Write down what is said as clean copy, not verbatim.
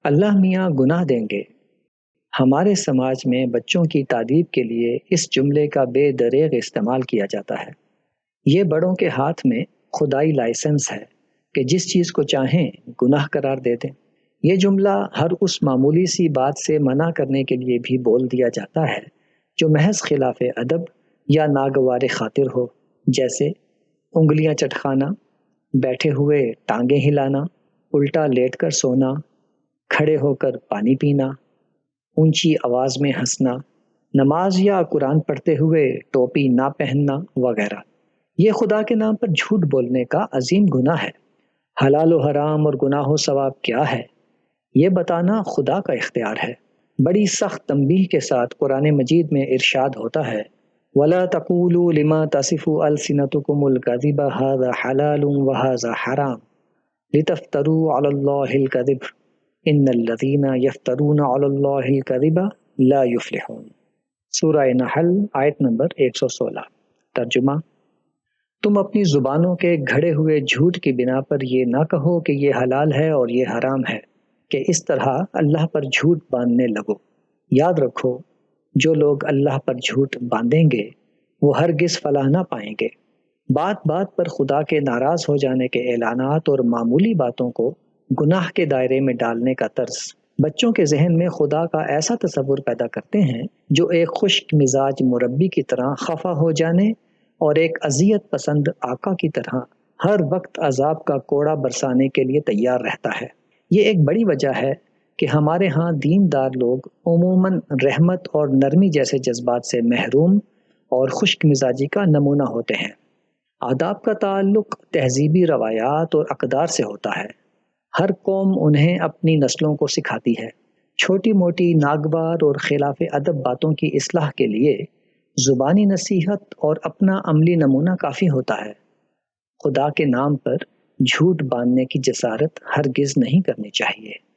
اللہ میاں گناہ دیں گے۔ ہمارے سماج میں بچوں کی تادیب کے لیے اس جملے کا بے دریغ استعمال کیا جاتا ہے۔ یہ بڑوں کے ہاتھ میں خدائی لائسنس ہے کہ جس چیز کو چاہیں گناہ قرار دے دیں۔ یہ جملہ ہر اس معمولی سی بات سے منع کرنے کے لیے بھی بول دیا جاتا ہے جو محض خلاف ادب یا ناگوار خاطر ہو، جیسے انگلیاں چٹکانا، بیٹھے ہوئے ٹانگیں ہلانا، الٹا لیٹ کر سونا، کھڑے ہو کر پانی پینا، اونچی آواز میں ہنسنا، نماز یا قرآن پڑھتے ہوئے ٹوپی نہ پہننا وغیرہ۔ یہ خدا کے نام پر جھوٹ بولنے کا عظیم گناہ ہے۔ حلال و حرام اور گناہ و ثواب کیا ہے، یہ بتانا خدا کا اختیار ہے۔ بڑی سخت تنبیہ کے ساتھ قرآن مجید میں ارشاد ہوتا ہے وَلَا تَقُولُوا لِمَا تَصِفُ أَلْسِنَتُكُمُ الْكَذِبَ هَذَا حَلَالٌ وَهَذَا حَرَامٌ لِتَفْتَرُوا عَلَى اللَّهِ الْكَذِبَ إِنَّ الَّذِينَ يَفْتَرُونَ عَلَى اللَّهِ الْكَذِبَ لَا يُفْلِحُونَ۔ سورہ نحل آیت نمبر 116۔ ترجمہ: تم اپنی زبانوں کے گھڑے ہوئے جھوٹ کی بنا پر یہ نہ کہو کہ یہ حلال ہے اور یہ حرام ہے، کہ اس طرح اللہ پر جھوٹ باندھنے لگو۔ یاد رکھو، جو لوگ اللہ پر جھوٹ باندھیں گے وہ ہرگز فلاح نہ پائیں گے۔ بات بات پر خدا کے ناراض ہو جانے کے اعلانات اور معمولی باتوں کو گناہ کے دائرے میں ڈالنے کا طرز بچوں کے ذہن میں خدا کا ایسا تصور پیدا کرتے ہیں جو ایک خشک مزاج مربی کی طرح خفا ہو جانے اور ایک اذیت پسند آقا کی طرح ہر وقت عذاب کا کوڑا برسانے کے لیے تیار رہتا ہے۔ یہ ایک بڑی وجہ ہے کہ ہمارے ہاں دیندار لوگ عموماً رحمت اور نرمی جیسے جذبات سے محروم اور خشک مزاجی کا نمونہ ہوتے ہیں۔ آداب کا تعلق تہذیبی روایات اور اقدار سے ہوتا ہے۔ ہر قوم انہیں اپنی نسلوں کو سکھاتی ہے۔ چھوٹی موٹی ناگوار اور خلاف ادب باتوں کی اصلاح کے لیے زبانی نصیحت اور اپنا عملی نمونہ کافی ہوتا ہے۔ خدا کے نام پر جھوٹ باندھنے کی جسارت ہرگز نہیں کرنی چاہیے۔